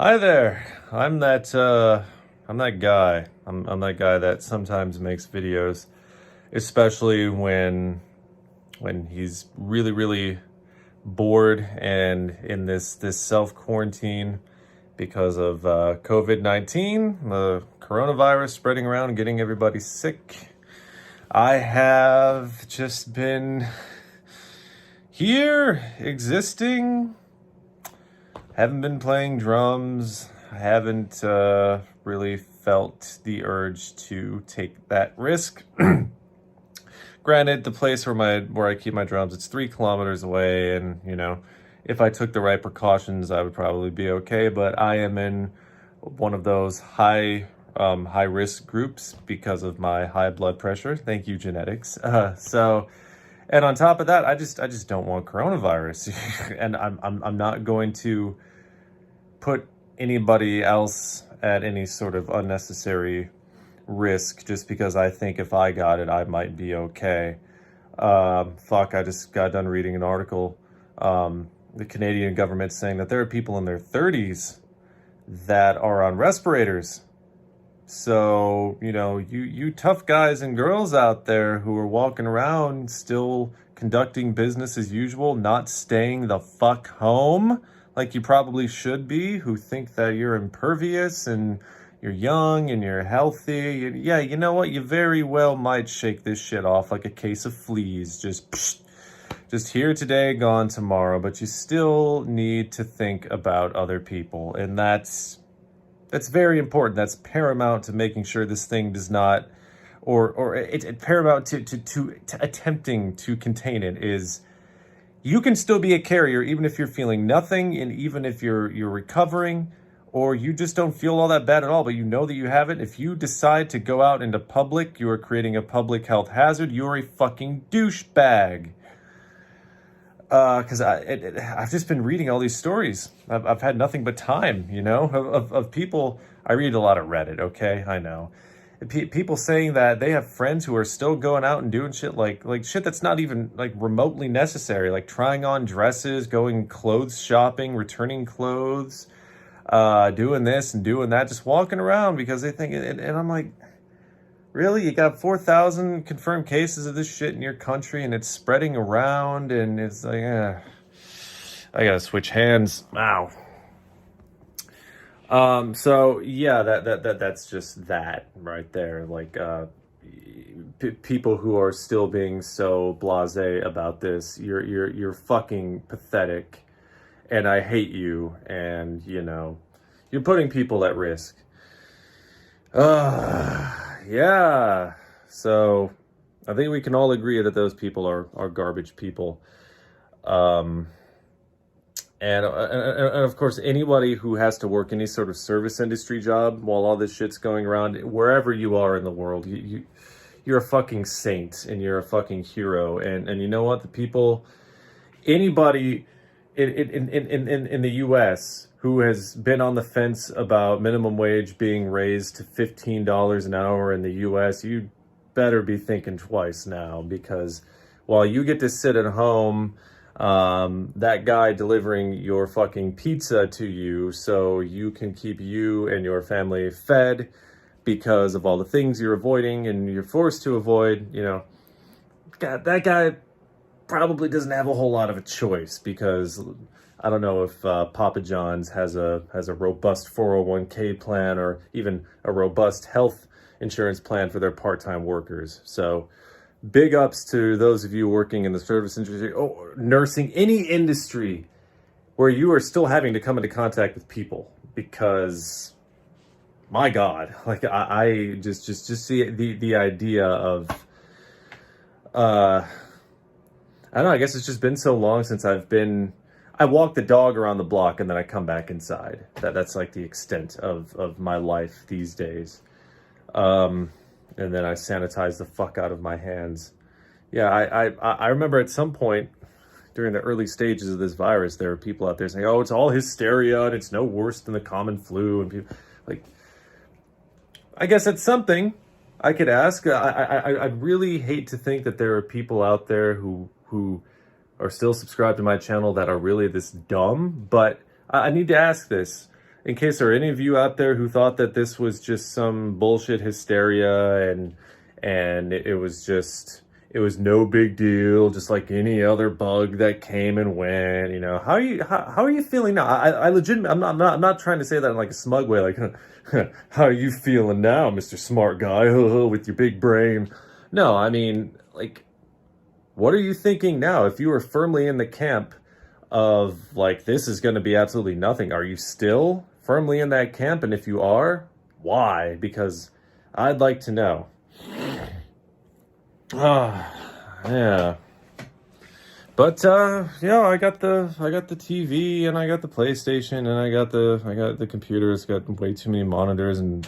Hi there. I'm that guy. I'm that guy that sometimes makes videos, especially when he's really bored and in this self quarantine because of COVID-19, the coronavirus spreading around and getting everybody sick. I have just been here existing. Haven't been playing drums. I haven't really felt the urge to take that risk. Granted, the place where I keep my drums, it's 3 kilometers away, and if I took the right precautions, I would probably be okay. But I am in one of those high risk groups because of my high blood pressure. Thank you, genetics. And on top of that, I just don't want coronavirus, and I'm not going to put anybody else at any sort of unnecessary risk just because I think if I got it, I might be okay. I just got done reading an article. The Canadian government saying that there are people in their 30s that are on respirators. So, you tough guys and girls out there who are walking around still conducting business as usual, not staying the fuck home like you probably should be, who think that you're impervious and you're young and you're healthy. Yeah, you know what? You very well might shake this shit off like a case of fleas. Just here today, gone tomorrow. But you still need to think about other people. And that's very important. That's paramount to making sure this thing does not, or it's paramount to attempting to contain it is you can still be a carrier even if you're feeling nothing, and even if you're recovering, or you just don't feel all that bad at all, but you know that you have it. If you decide to go out into public, you are creating a public health hazard. You're a fucking douchebag. Because I've just been reading all these stories. I've had nothing but time, of people. I read a lot of Reddit, okay? I know. People saying that they have friends who are still going out and doing shit like shit that's not even like remotely necessary, like trying on dresses, going clothes shopping, returning clothes, doing this and doing that, just walking around because they think, and I'm like, really? You got 4,000 confirmed cases of this shit in your country and it's spreading around, and it's like, I gotta switch hands. Wow. So yeah, that's just that right there. Like, people who are still being so blasé about this, you're fucking pathetic, and I hate you, and you're putting people at risk. Yeah. So I think we can all agree that those people are garbage people. And of course, anybody who has to work any sort of service industry job while all this shit's going around, wherever you are in the world, you're a fucking saint and you're a fucking hero. And you know what? Anybody in the U.S. who has been on the fence about minimum wage being raised to $15 an hour in the U.S., you better be thinking twice now, because while you get to sit at home, that guy delivering your fucking pizza to you so you can keep you and your family fed because of all the things you're avoiding and you're forced to avoid, God, that guy probably doesn't have a whole lot of a choice, because I don't know if Papa John's has a robust 401k plan or even a robust health insurance plan for their part-time workers. So big ups to those of you working in the service industry, nursing, any industry where you are still having to come into contact with people, because my God, like I just see the idea of, I don't know, I guess it's just been so long since I walk the dog around the block and then I come back inside. That's like the extent of my life these days. And then I sanitize the fuck out of my hands. Yeah, I remember at some point during the early stages of this virus, there were people out there saying, "Oh, it's all hysteria and it's no worse than the common flu." And people, like, I guess that's something I could ask. I really hate to think that there are people out there who are still subscribed to my channel that are really this dumb, but I need to ask this. in case there are any of you out there who thought that this was just some bullshit hysteria and it was just, it was no big deal, just like any other bug that came and went. You know, how are you feeling now? I legitimately, I'm not trying to say that in like a smug way, like how are you feeling now, Mr. Smart Guy, with your big brain? No, I mean, like, what are you thinking now? If you were firmly in the camp of like, this is going to be absolutely nothing, are you still firmly in that camp? And if you are, why? Because I'd like to know. Yeah. But you know, I got the TV and I got the PlayStation and I got the computer. It's got way too many monitors and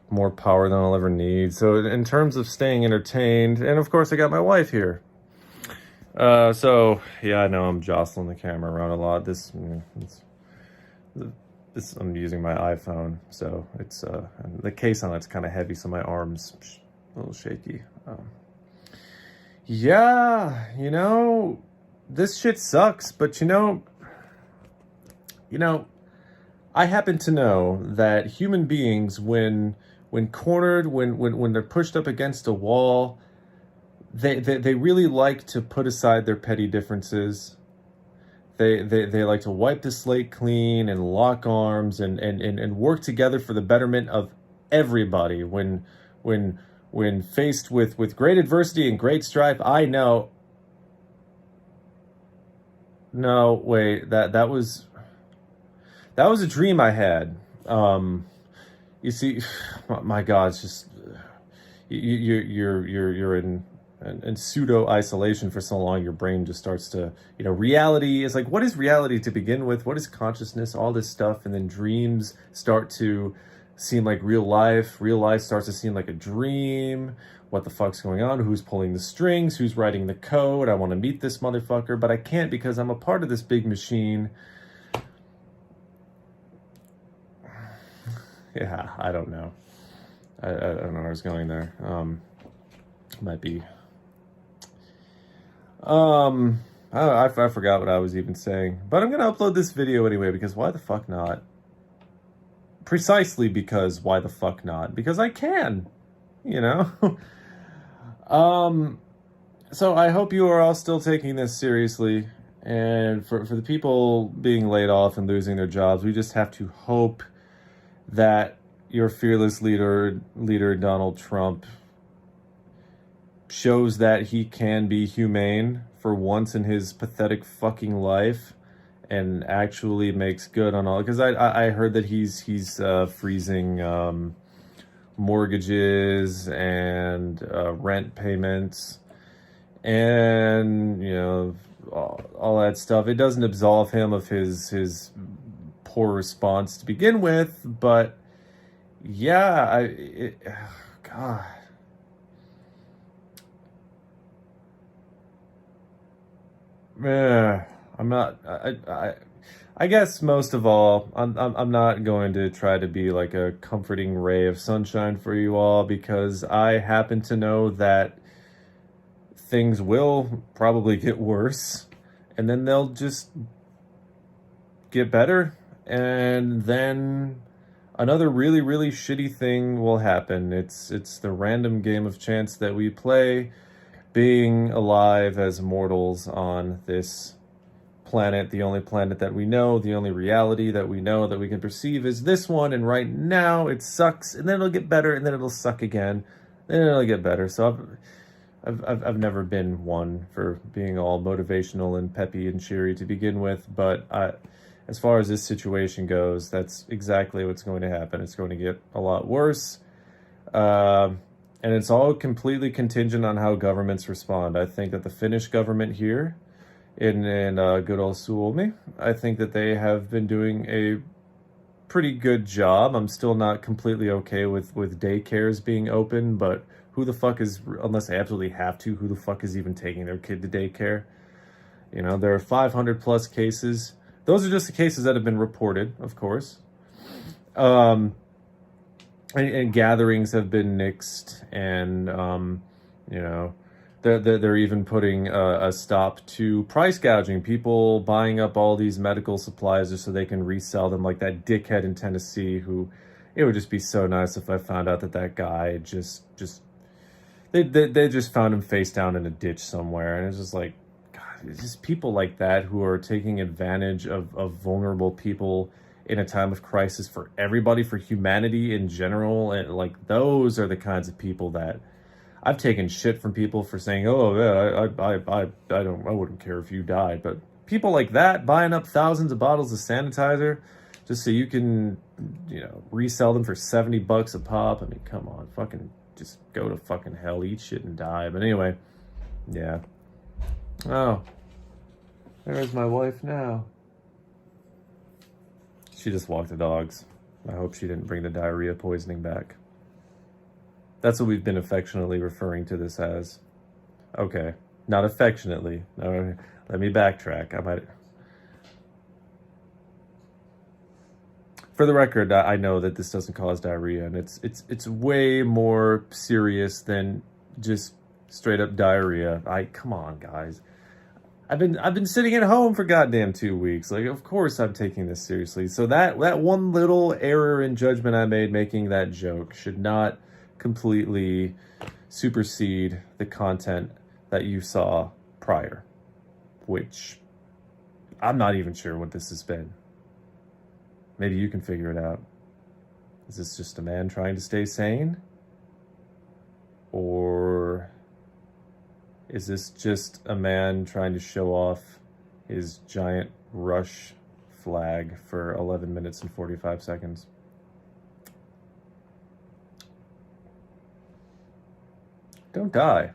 more power than I'll ever need. So in terms of staying entertained, and of course I got my wife here. So yeah, I know I'm jostling the camera around a lot. This I'm using my iPhone, so it's the case on it's kind of heavy, so my arms a little shaky. Yeah, you know, this shit sucks, but you know, I happen to know that human beings, when cornered, when they're pushed up against a wall, they really like to put aside their petty differences. They like to wipe the slate clean and lock arms and work together for the betterment of everybody. When faced with great adversity and great strife, I know. No, wait, that was a dream I had. You see, my God, it's just you're in pseudo isolation for so long. Your brain just starts to, reality is like, what is reality to begin with? What is consciousness? All this stuff, and then dreams start to seem like real life. Real life starts to seem like a dream. What the fuck's going on? Who's pulling the strings? Who's writing the code? I want to meet this motherfucker, but I can't because I'm a part of this big machine. Yeah, I don't know. I don't know where I was going there. Might be. I forgot what I was even saying, but I'm gonna upload this video anyway because why the fuck not? Precisely because why the fuck not? Because I can, So I hope you are all still taking this seriously, and for the people being laid off and losing their jobs, we just have to hope that your fearless leader Donald Trump shows that he can be humane for once in his pathetic fucking life and actually makes good on all, because I heard that he's freezing mortgages and rent payments and all that stuff. It doesn't absolve him of his poor response to begin with, but yeah, God. I'm not. I guess most of all, I'm not going to try to be like a comforting ray of sunshine for you all, because I happen to know that things will probably get worse, and then they'll just get better, and then another really, really shitty thing will happen. It's the random game of chance that we play, being alive as mortals on this planet. The only planet that we know, the only reality that we know that we can perceive is this one, and right now it sucks, and then it'll get better, and then it'll suck again, then it'll get better. So I've never been one for being all motivational and peppy and cheery to begin with, but as far as this situation goes, that's exactly what's going to happen. It's going to get a lot worse. And it's all completely contingent on how governments respond. I think that the Finnish government here in good old Suomi, I think that they have been doing a pretty good job. I'm still not completely okay with daycares being open, but who the fuck is, unless they absolutely have to, who the fuck is even taking their kid to daycare? There are 500 plus cases. Those are just the cases that have been reported, of course. And gatherings have been nixed, and they're even putting a stop to price gouging, people buying up all these medical supplies just so they can resell them, like that dickhead in Tennessee who, it would just be so nice if I found out that that guy they just found him face down in a ditch somewhere. And it's just like, God, it's just people like that who are taking advantage of vulnerable people in a time of crisis for everybody, for humanity in general. And like, those are the kinds of people that I've taken shit from people for saying, oh yeah, I wouldn't care if you died. But people like that buying up thousands of bottles of sanitizer just so you can, resell them for $70 a pop. I mean, come on, fucking just go to fucking hell, eat shit and die. But anyway, yeah. Oh, there's my wife now. She just walked the dogs. I hope she didn't bring the diarrhea poisoning back. That's what we've been affectionately referring to this as. Okay, not affectionately. No, let me backtrack. I might. For the record, I know that this doesn't cause diarrhea, and it's way more serious than just straight up diarrhea. Come on, guys. I've been sitting at home for goddamn 2 weeks. Like, of course I'm taking this seriously. So that one little error in judgment I made making that joke should not completely supersede the content that you saw prior, which I'm not even sure what this has been. Maybe you can figure it out. Is this just a man trying to stay sane? Or is this just a man trying to show off his giant Rush flag for 11 minutes and 45 seconds? Don't die.